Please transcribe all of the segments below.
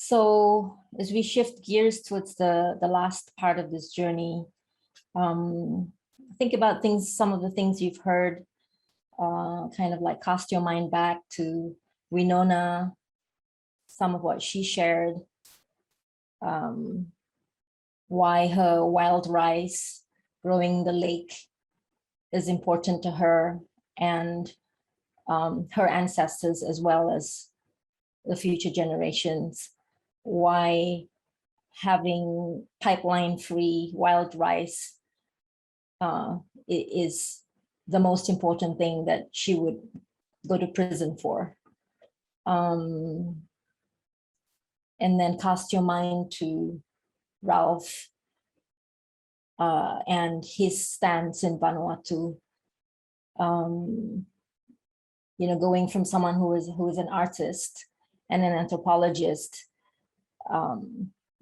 So as we shift gears towards the last part of this journey, think about some of the things you've heard, kind of like cast your mind back to Winona, some of what she shared, why her wild rice growing the lake is important to her and her ancestors, as well as the future generations, why having pipeline-free wild rice is the most important thing that she would go to prison for. And then cast your mind to Ralph and his stance in Vanuatu. Going from someone who is an artist and an anthropologist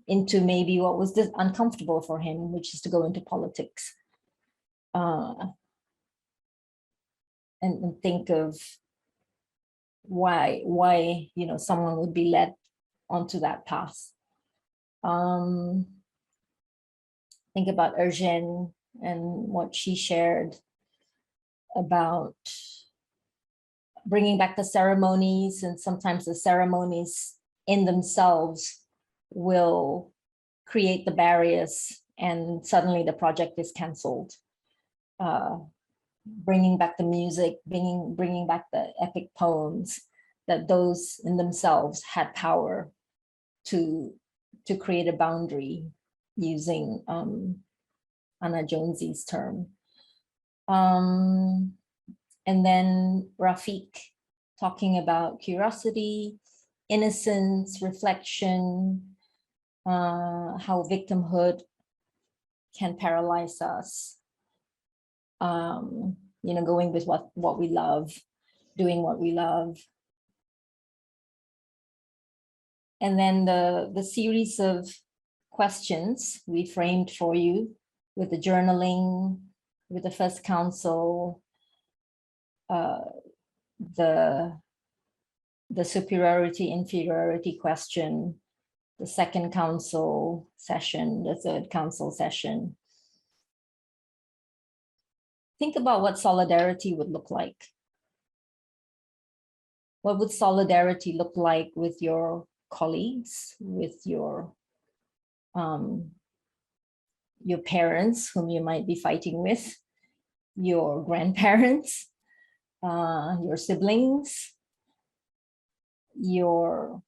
into maybe what was uncomfortable for him, which is to go into politics. And think of why someone would be led onto that path. Think about Erjen and what she shared about bringing back the ceremonies, and sometimes the ceremonies in themselves will create the barriers and suddenly the project is canceled. Bringing back the music, bringing back the epic poems, that those in themselves had power to create a boundary, using Anna Jonesy's term. And then Rafiq talking about curiosity, innocence, reflection, how victimhood can paralyze us. Going with what we love, doing what we love. And then the series of questions we framed for you with the journaling, with the first council, the superiority inferiority question, the second council session, the third council session. Think about what solidarity would look like. What would solidarity look like with your colleagues, with your parents whom you might be fighting with, your grandparents, your siblings, your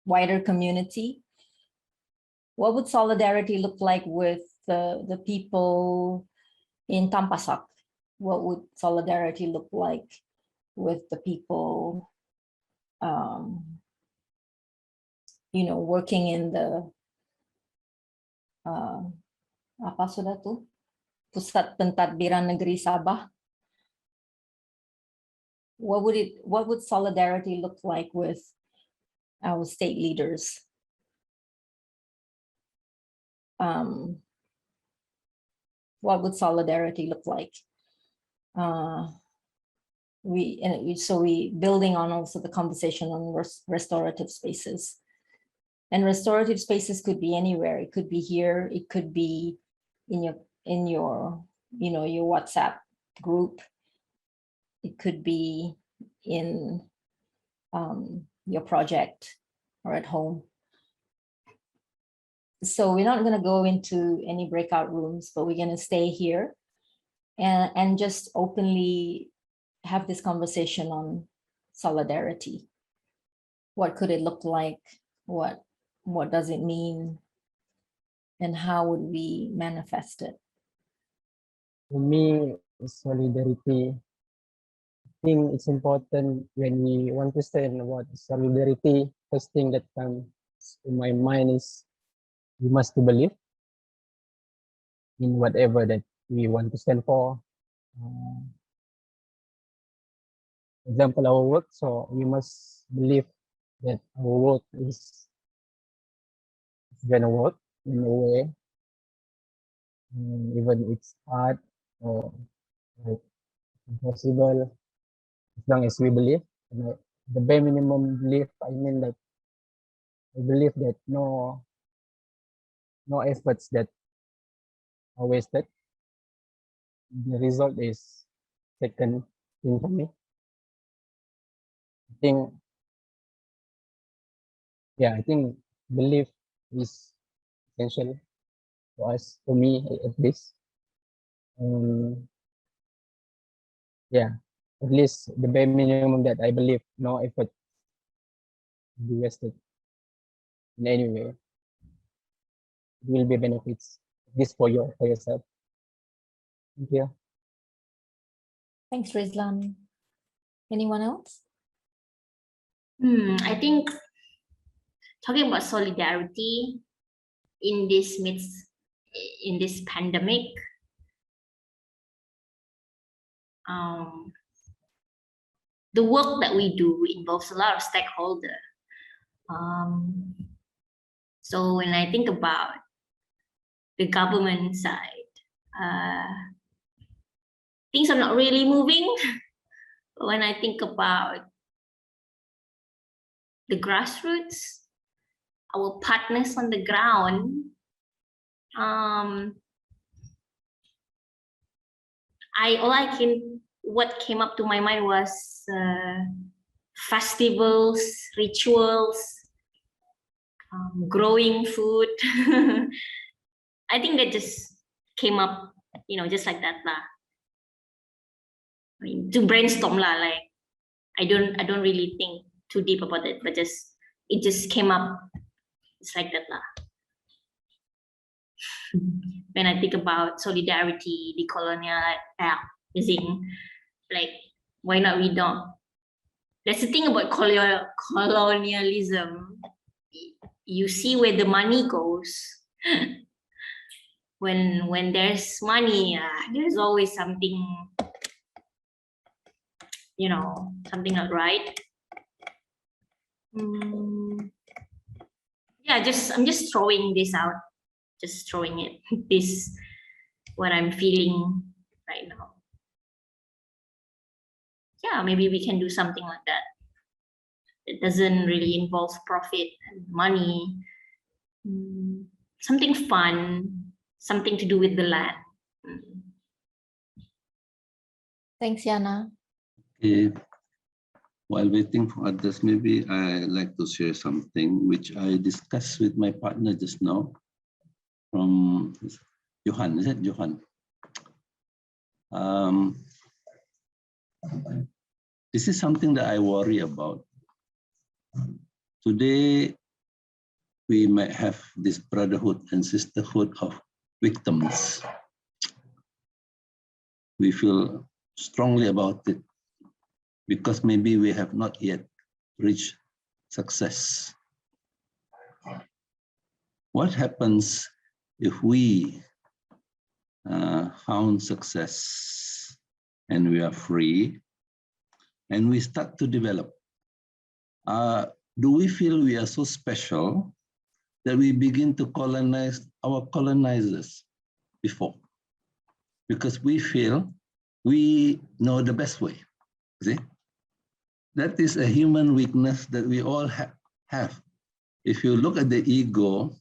wider community? What would solidarity look like with the people in Tampasak? What would solidarity look like with the people working in the apa sudah tuh? Pusat Pentadbiran Negeri Sabah? What would solidarity look like with our state leaders? What would solidarity look like? We building on also the conversation on restorative spaces. And restorative spaces could be anywhere. It could be here. It could be in your your WhatsApp group. It could be in your project or at home. So we're not going to go into any breakout rooms, but we're going to stay here and just openly have this conversation on solidarity. What could it look like? What does it mean? And how would we manifest it? For me, solidarity, I think it's important when we want to say about solidarity. First thing that comes to my mind is we must believe in whatever that we want to stand for. Example, our work, so we must believe that our work is gonna work in a way, even it's hard or like impossible, as long as we believe. And the bare minimum belief, I mean that I believe that no efforts that are wasted. The result is second thing for me. I think, yeah, I think belief is essential for us, for me at least. Yeah, at least the bare minimum that I believe no effort will be wasted in any way. It will be benefits, at least for yourself. Thank you. Thanks, Rizlan. Anyone else? I think talking about solidarity in this pandemic, the work that we do involves a lot of stakeholders. So when I think about the government side, things are not really moving. When I think about the grassroots, our partners on the ground, what came up to my mind was festivals, rituals, growing food. I think that just came up, just like that lah. I mean, to brainstorm lah, like I don't really think too deep about it, but it just came up. It's like that lah. When I think about solidarity, decolonizing, like why not we don't? That's the thing about colonialism. You see where the money goes. When there's money, there's always something, something not right. Yeah, I'm just throwing this out, just throwing it. This what I'm feeling right now. Yeah, maybe we can do something like that. It doesn't really involve profit and money. Something fun, something to do with the land. Thanks, Yana. Okay. While waiting for others, maybe I like to share something which I discussed with my partner just now from Johan. Is it Johan? This is something that I worry about. Today, we might have this brotherhood and sisterhood of victims. We feel strongly about it because maybe we have not yet reached success. What happens if we found success and we are free and we start to develop? Do we feel we are so special that we begin to colonize our colonizers before? Because we feel we know the best way. See? That is a human weakness that we all have. If you look at the ego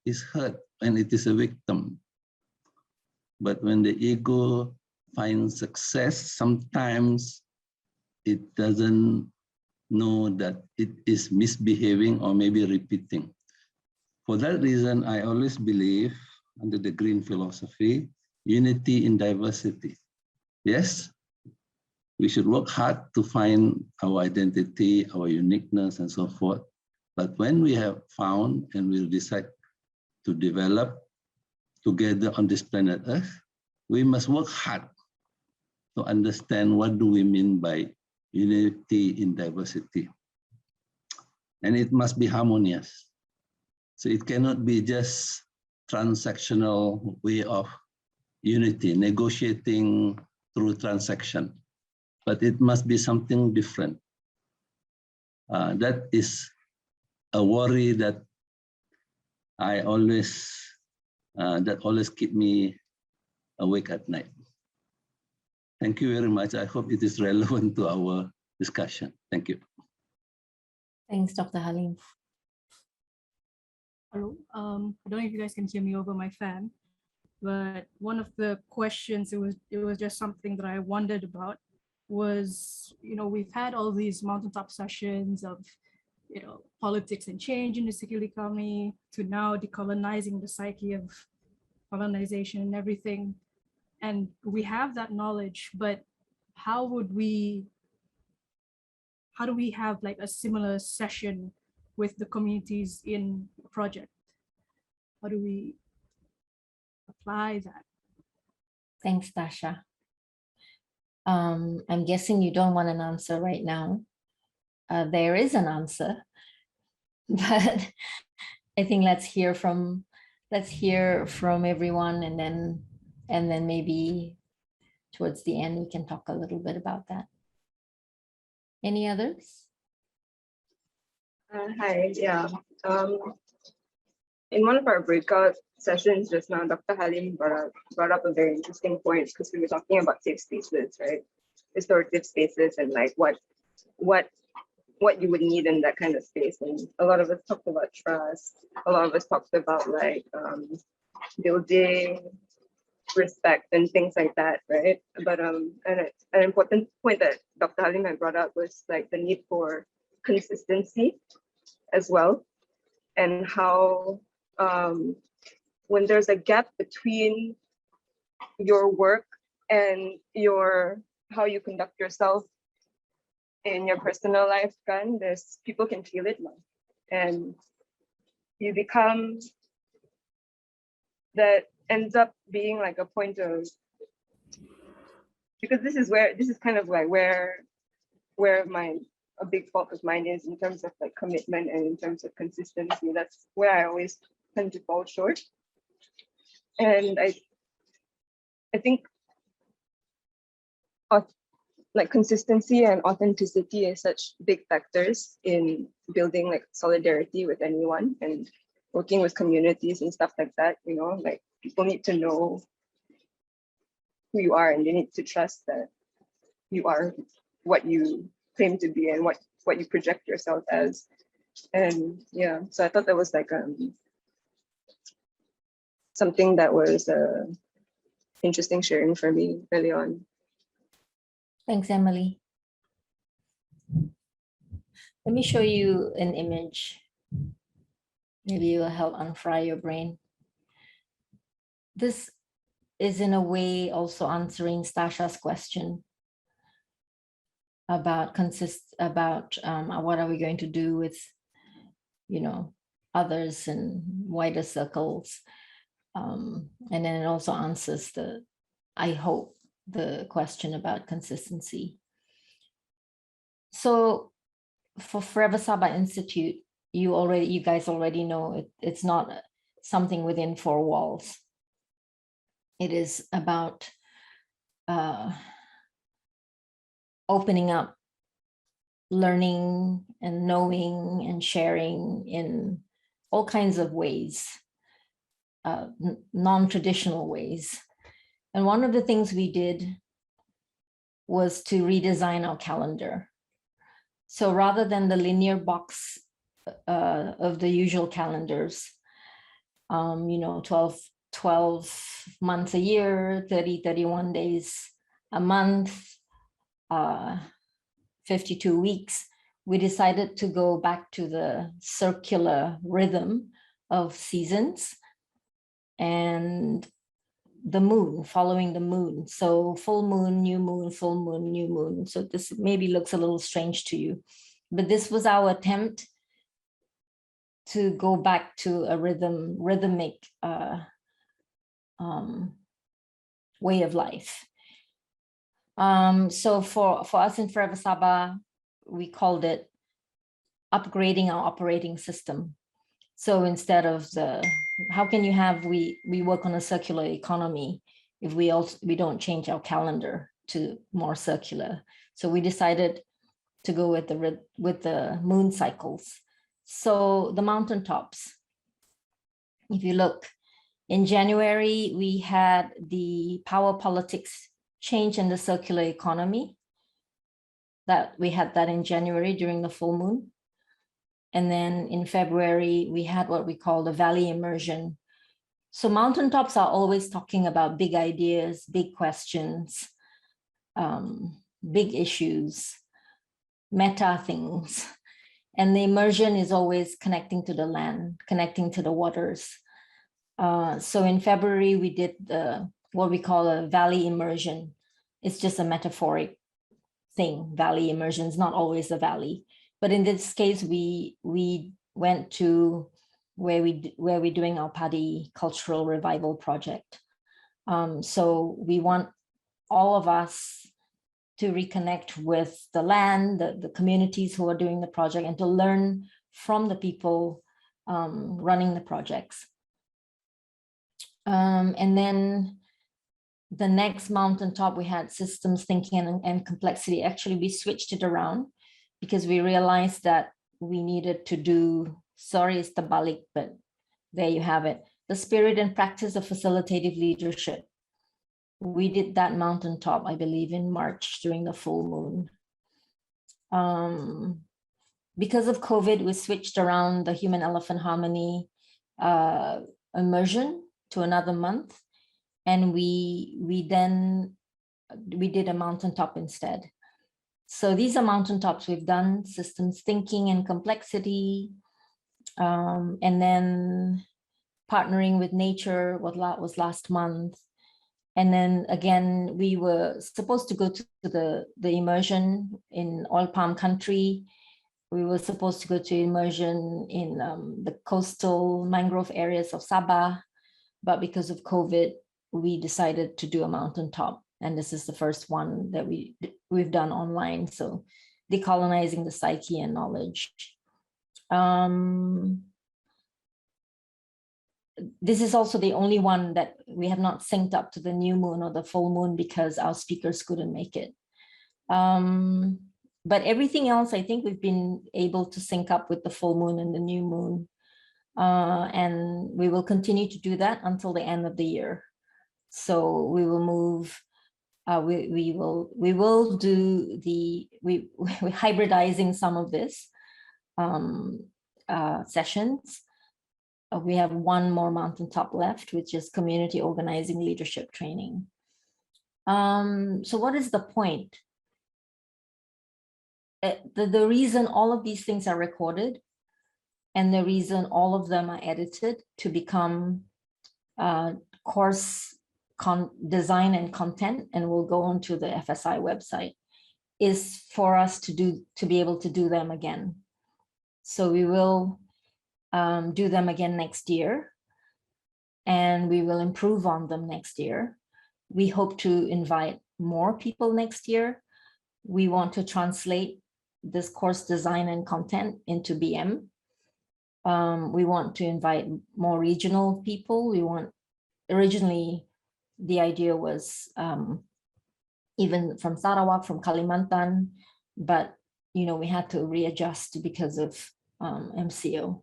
is hurt when it is a victim. But when the ego finds success, sometimes it doesn't know that it is misbehaving or maybe repeating. For that reason, I always believe under the green philosophy, unity in diversity. Yes, we should work hard to find our identity, our uniqueness, and so forth. But when we have found and we decide to develop together on this planet Earth, we must work hard to understand what do we mean by unity in diversity. And it must be harmonious. So it cannot be just transactional way of unity, negotiating through transaction, but it must be something different. That is a worry that I always, that always keep me awake at night. Thank you very much. I hope it is relevant to our discussion. Thank you. Thanks, Dr. Halim. Hello. I don't know if you guys can hear me over my fan, but one of the questions, it was just something that I wondered about was, we've had all these mountaintop sessions of, politics and change in the circular economy to now decolonizing the psyche of colonization and everything. And we have that knowledge, but how do we have like a similar session with the communities in a project? How do we apply that? Thanks, Tasha. I'm guessing you don't want an answer right now. There is an answer, but I think let's hear from everyone, and then maybe towards the end we can talk a little bit about that. Any others? Hi, yeah. In one of our breakout sessions just now, Dr. Halim brought up a very interesting point, because we were talking about safe spaces, right? Restorative spaces, and like what you would need in that kind of space. And a lot of us talked about trust. A lot of us talked about like building respect and things like that, right? But an important point that Dr. Halim had brought up was like the need for consistency as well, and how when there's a gap between your work and how you conduct yourself in your personal life, there's people can feel it now, and you become, that ends up being like a point of, because this is kind of like where a big fault of mine is in terms of like commitment and in terms of consistency. That's where I always tend to fall short. And I think like consistency and authenticity is such big factors in building like solidarity with anyone and working with communities and stuff like that. Like people need to know who you are, and they need to trust that you are what you claim to be and what you project yourself as. And yeah, so I thought that was like something that was interesting sharing for me early on. Thanks, Emily. Let me show you an image. Maybe it will help unfry your brain. This is in a way also answering Stasha's question about what are we going to do with, others and wider circles. And then it also answers I hope, the question about consistency. So for Forever Sabah Institute, you guys already know it's not something within four walls. It is about opening up, learning and knowing and sharing in all kinds of ways, non-traditional ways. And one of the things we did was to redesign our calendar. So rather than the linear box of the usual calendars, 12 months a year, 31 days a month, 52 weeks, we decided to go back to the circular rhythm of seasons and the moon, following the moon. So full moon, new moon, full moon, new moon. So this maybe looks a little strange to you, but this was our attempt to go back to a rhythmic way of life. So for us in Forever Sabah, we called it upgrading our operating system. So instead of how can you have, we work on a circular economy if we don't change our calendar to more circular. So we decided to go with the moon cycles. So the mountaintops, if you look, in January, we had the power politics change in the circular economy. that we had that in January during the full moon. And then in February, we had what we call the valley immersion. So mountaintops are always talking about big ideas, big questions, big issues, meta things. And the immersion is always connecting to the land, connecting to the waters. So in February, we did what we call a valley immersion. It's just a metaphoric thing. Valley immersion is not always a valley. But in this case, we went to where we're doing our Padi cultural revival project. So we want all of us to reconnect with the land, the communities who are doing the project, and to learn from the people running the projects. And then the next mountaintop, we had systems thinking and complexity. Actually, we switched it around because we realized that we needed to do, sorry, it's tabalik, but there you have it. The spirit and practice of facilitative leadership. We did that mountaintop, I believe, in March during the full moon. Because of COVID, we switched around the human-elephant harmony immersion to another month. And we did a mountaintop instead. So these are mountaintops we've done: systems thinking and complexity, and then partnering with nature, what was last month. And then again, we were supposed to go to the immersion in oil palm country. We were supposed to go to immersion in the coastal mangrove areas of Sabah, but because of COVID, we decided to do a mountaintop. And this is the first one that we've done online. So decolonizing the psyche and knowledge. This is also the only one that we have not synced up to the new moon or the full moon because our speakers couldn't make it. But everything else, I think we've been able to sync up with the full moon and the new moon. And we will continue to do that until the end of the year. So we will move, we're hybridizing some of this sessions. We have one more mountaintop left, which is community organizing leadership training. So what is the point? The reason all of these things are recorded and the reason all of them are edited to become course design and content, and will go onto the FSI website, is for us to be able to do them again. So we will do them again next year, and we will improve on them next year. We hope to invite more people next year. We want to translate this course design and content into BM. We want to invite more regional people. Originally, the idea was even from Sarawak, from Kalimantan, but we had to readjust because of MCO.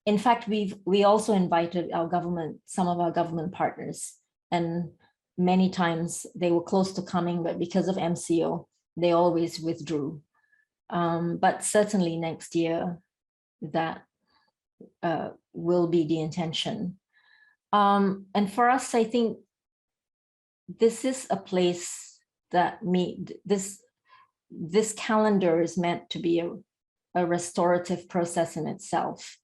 In fact, we also invited some of our government partners, and many times they were close to coming, but because of MCO, they always withdrew. But certainly next year, that will be the intention. And for us, I think this is a place that this calendar is meant to be a restorative process in itself.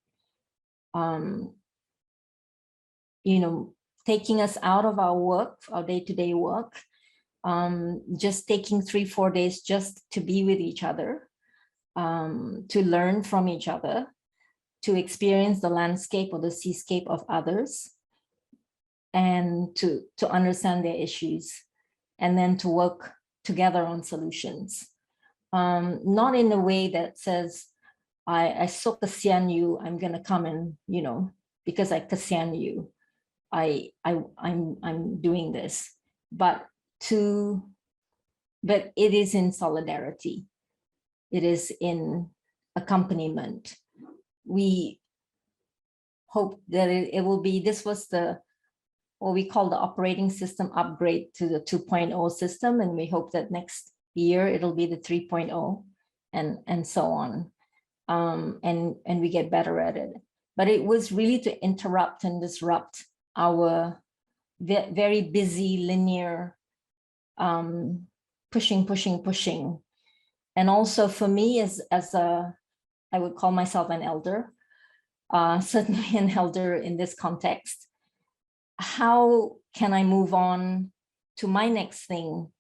Taking us out of our work, our day-to-day work, just taking 3-4 days just to be with each other, to learn from each other, to experience the landscape or the seascape of others, and to understand their issues, and then to work together on solutions. Not in a way that says, I so kasihan you, I'm gonna come and, because I kasihan you, I'm doing this, but it is in solidarity. It is in accompaniment. We hope that it will be, this was what we call the operating system upgrade to the 2.0 system. And we hope that next year, it'll be the 3.0 and so on. And we get better at it. But it was really to interrupt and disrupt our very busy linear pushing. And also for me as a, I would call myself an elder, certainly an elder in this context, how can I move on to my next thing,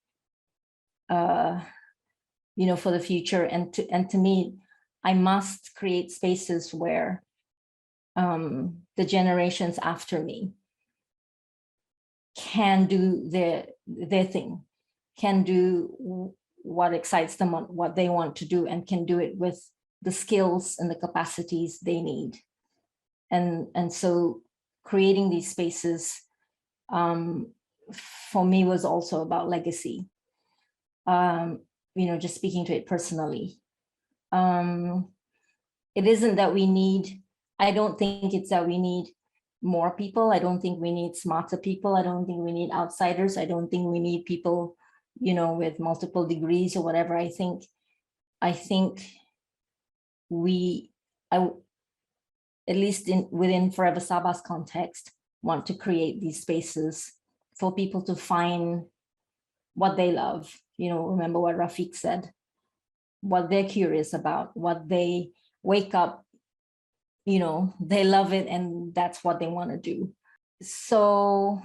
you know, for the future? And to me, I must create spaces where the generations after me can do their thing, can do what excites them, what they want to do, and can do it with the skills and the capacities they need. And so creating these spaces for me was also about legacy. You know, just speaking to it personally. It isn't that we need, I don't think it's that we need more people. I don't think we need smarter people. I don't think we need outsiders. I don't think we need people, you know, with multiple degrees or whatever. I think at least within Forever Sabah's context, want to create these spaces for people to find what they love. You know, remember what Rafiq said, what they're curious about, what they wake up, you know, they love it and that's what they want to do. So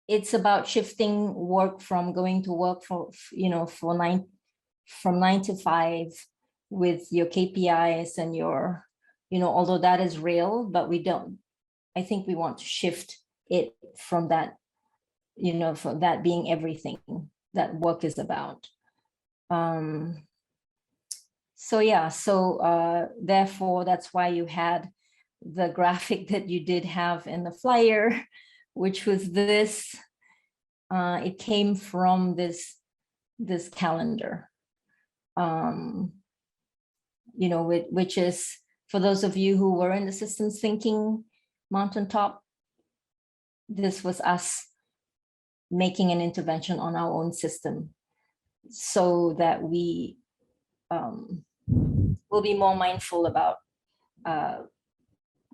it's about shifting work from going to work for, you know, from 9 to 5 with your KPIs and your, you know, although that is real, but I think we want to shift it from that, you know, from that being everything that work is about. So yeah, therefore, that's why you had the graphic that you did have in the flyer, which was this. It came from this calendar, you know, which is, for those of you who were in the systems thinking mountaintop, this was us making an intervention on our own system so that we will be more mindful about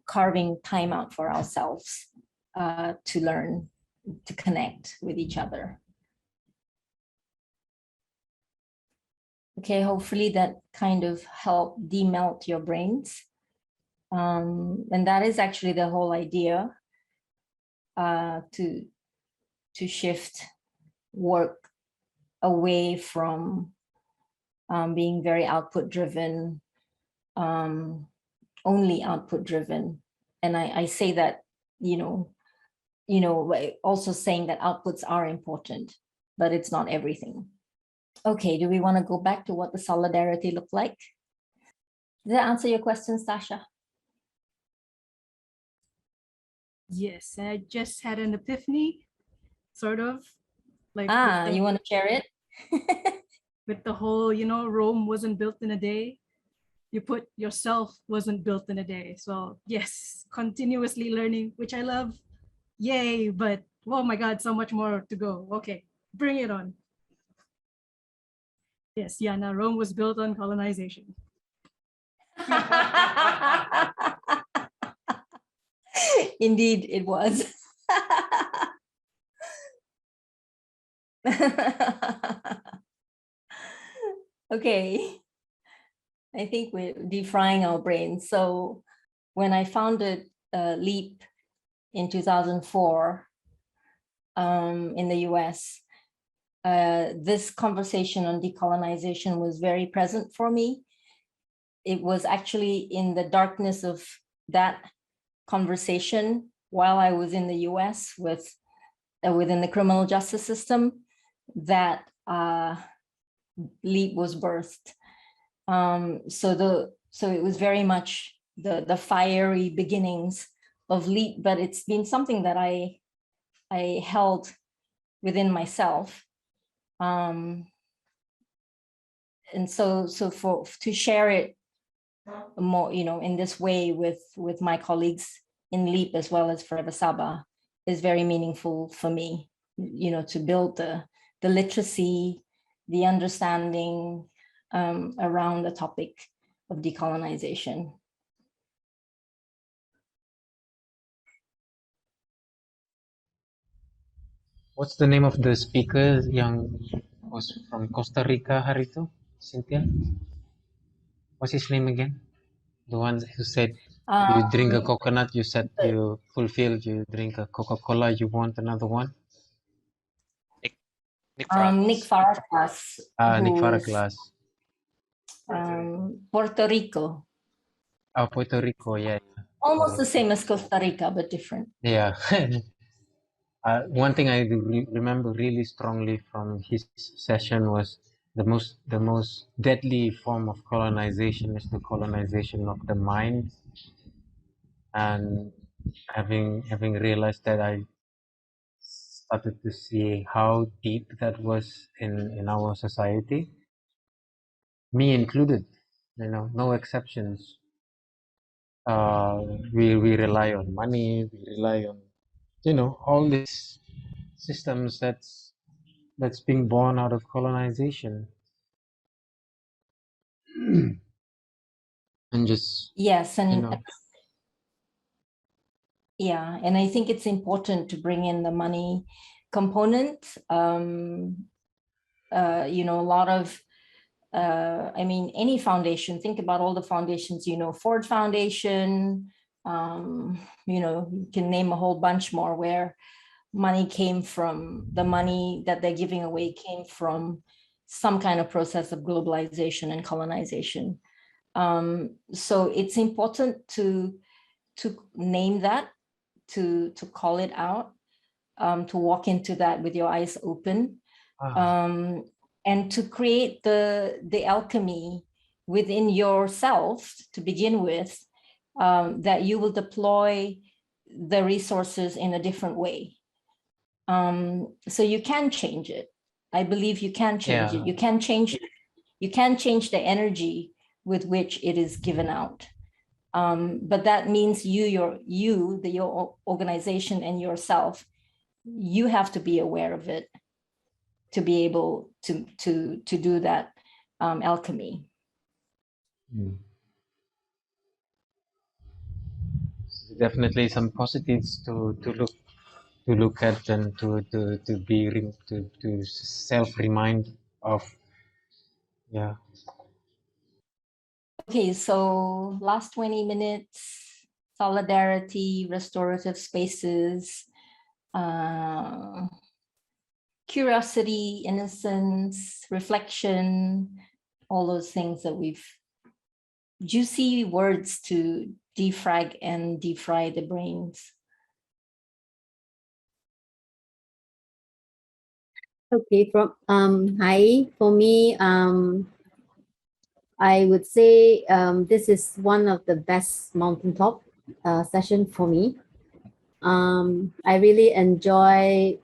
carving time out for ourselves to learn, to connect with each other. Okay, hopefully that kind of helped demelt your brains. And that is actually the whole idea, to shift work away from being very output driven, only output driven. And I say that, you know, also saying that outputs are important, but it's not everything. Okay, do we want to go back to what the solidarity looked like? Did that answer your question, Sasha? Yes, I just had an epiphany, sort of. Like You want to share it? with the whole, you know, Rome wasn't built in a day. You put yourself wasn't built in a day. So yes, continuously learning, which I love. Yay, but oh my God, so much more to go. Okay, bring it on. Yes, Yana, Rome was built on colonization. Indeed, it was. Okay, I think we're defrying our brains. So when I founded LEAP in 2004 in the US, this conversation on decolonization was very present for me. It was actually in the darkness of that conversation while I was in the US within the criminal justice system that LEAP was birthed. So it was very much the fiery beginnings of LEAP, but it's been something that I held within myself. And so to share it more, you know, in this way with my colleagues in LEAP as well as Forever Sabah is very meaningful for me, you know, to build the literacy the understanding around the topic of decolonization. What's the name of the speaker yang was from Costa Rica hari itu, Cynthia? What's his name again? The one who said you drink a coconut, you said you fulfilled, you drink a Coca-Cola, you want another one? Nick Faraglas, Nick who's, Faraglas. Puerto Rico. Oh, Puerto Rico, yeah. Almost the same as Costa Rica, but different. Yeah. One thing I remember really strongly from his session was the most deadly form of colonization is the colonization of the mind. And having realized that, I started to see how deep that was in our society, me included, no exceptions. We rely on money, we rely on all these systems that's being born out of colonization. And just yes, and yeah, and I think it's important to bring in the money component. A lot of I mean, any foundation, think about all the foundations, Ford Foundation, you can name a whole bunch more where money came from, the money that they're giving away came from some kind of process of globalization and colonization. So it's important to name that, to call it out, to walk into that with your eyes open. And to create the alchemy within yourself to begin with, that you will deploy the resources in a different way. So you can change it. I believe you can change it. You can change the energy with which it is given out. But that means your organization and yourself, you have to be aware of it to be able to do that alchemy. Definitely some positives to look at and to self-remind of. Yeah. Okay, so last 20 minutes, solidarity, restorative spaces, curiosity, innocence, reflection, all those things that we've, juicy words to defrag and defry the brains. Okay, hi, for me, I would say this is one of the best mountaintop session for me. I really enjoy,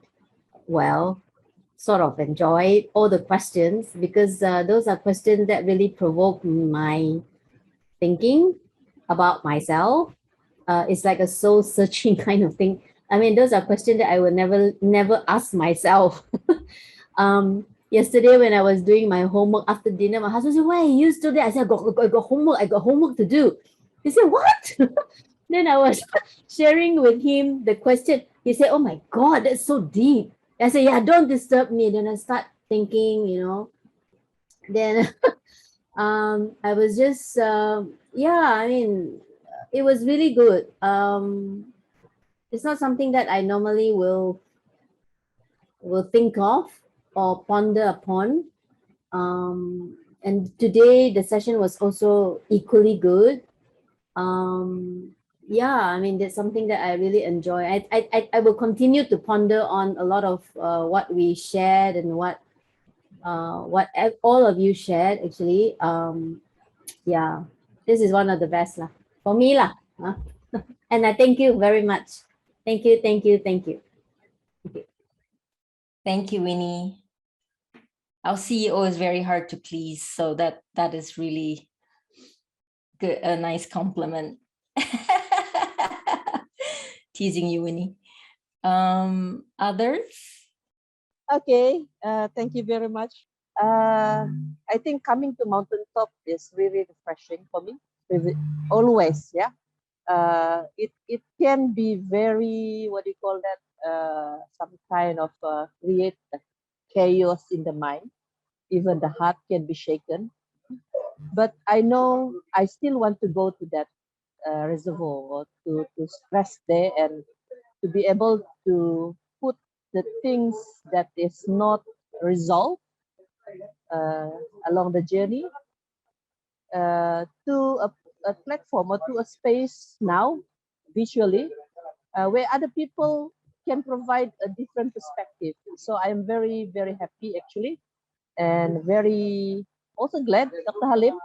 sort of enjoy all the questions because those are questions that really provoke my thinking about myself. It's like a soul searching kind of thing. I mean, those are questions that I would never ask myself. Yesterday when I was doing my homework after dinner, my husband said, "Why are you still there?" I said, I got homework. I got homework to do. He said, "What?" Then I was sharing with him the question. He said, "Oh my God, that's so deep." I said, "Yeah, don't disturb me." Then I start thinking, Then I was just, I mean, it was really good. It's not something that I normally will think of or ponder upon. And today the session was also equally good. I mean, that's something that I really enjoy. I will continue to ponder on a lot of what we shared and what all of you shared actually. This is one of the best lah for me lah. And I thank you very much. Thank you. Thank you, Winnie. Our CEO is very hard to please, so that is really good, a nice compliment. Teasing you, Winnie. Others? Okay, thank you very much. I think coming to mountaintop is really refreshing for me. Always, yeah. It can be very, what do you call that? Some kind of create chaos in the mind. Even the heart can be shaken. But I know I still want to go to that reservoir, or to stress there, and to be able to put the things that is not resolved along the journey to a platform or to a space now visually where other people can provide a different perspective. So I'm very, very happy actually, and very also glad, Dr. Halim,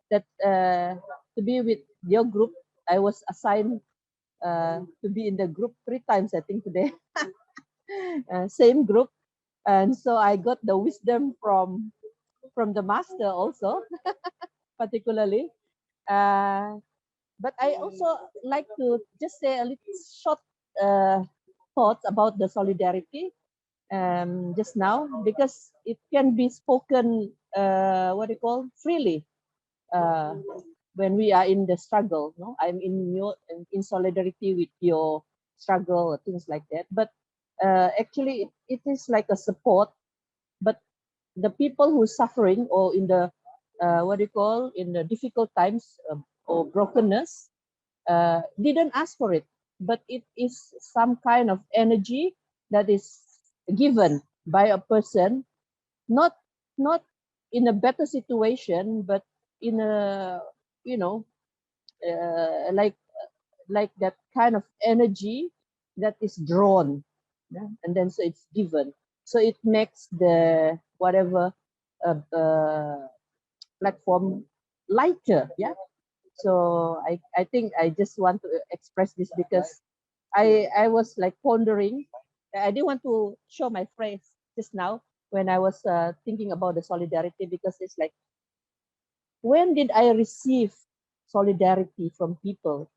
that to be with your group. I was assigned to be in the group 3 times, I think, today. Same group. And so I got the wisdom from the master also, particularly. But I also like to just say a little short thoughts about the solidarity just now, because it can be spoken, what do you call, freely when we are in the struggle. No, I'm in solidarity with your struggle or things like that. But actually, it is like a support. But the people who are suffering, or in the what do you call, in the difficult times or brokenness, didn't ask for it, but it is some kind of energy that is given by a person, not in a better situation, but in a, you know, like that kind of energy that is drawn, yeah? And then so it's given, so it makes the whatever platform lighter, yeah. So I think I just want to express this, because I was like pondering. I didn't want to show my face just now when I was thinking about the solidarity, because it's like, when did I receive solidarity from people?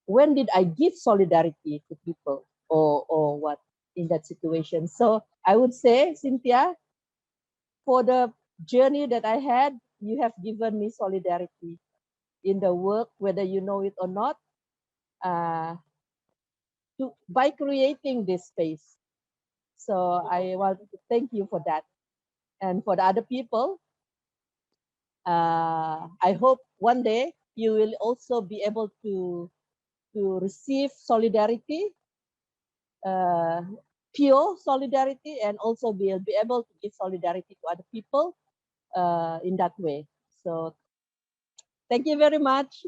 When did I give solidarity to people, or what, in that situation? So I would say, Cynthia, for the journey that I had, you have given me solidarity in the work, whether you know it or not, by creating this space. So I want to thank you for that. And for the other people, I hope one day you will also be able to receive solidarity, pure solidarity, and also be able to give solidarity to other people in that way. So thank you very much.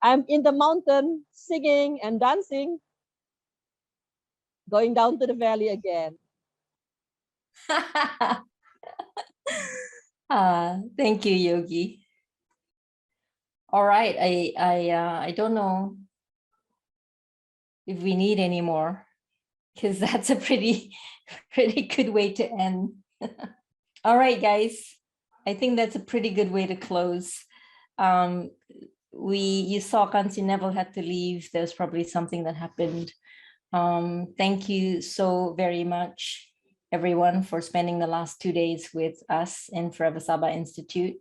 I'm in the mountain singing and dancing, going down to the valley again. Thank you, Yogi. All right, I don't know if we need any more, because that's a pretty good way to end. All right, guys, I think that's a pretty good way to close. You saw Kansi Neville had to leave. There's probably something that happened. Thank you so very much, everyone, for spending the last 2 days with us in Forever Sabah Institute.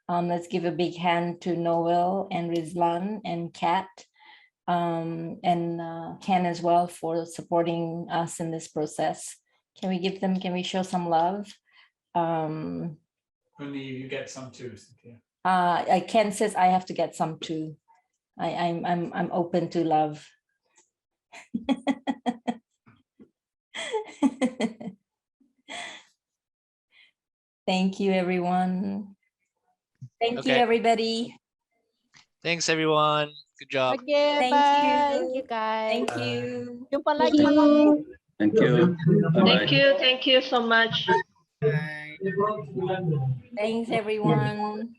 Let's give a big hand to Noel and Rizlan and Kat, and Ken as well, for supporting us in this process. Can we show some love? Only you get some too, Cynthia. Ken says I have to get some too. I'm open to love. Thank you, everyone. Thank you, everybody. Thanks, everyone. Good job. Okay, Thank bye. you. Thank you, guys. Thank you. Jumpa lagi. Thank you. Bye-bye. Thank you so much. Thanks, everyone.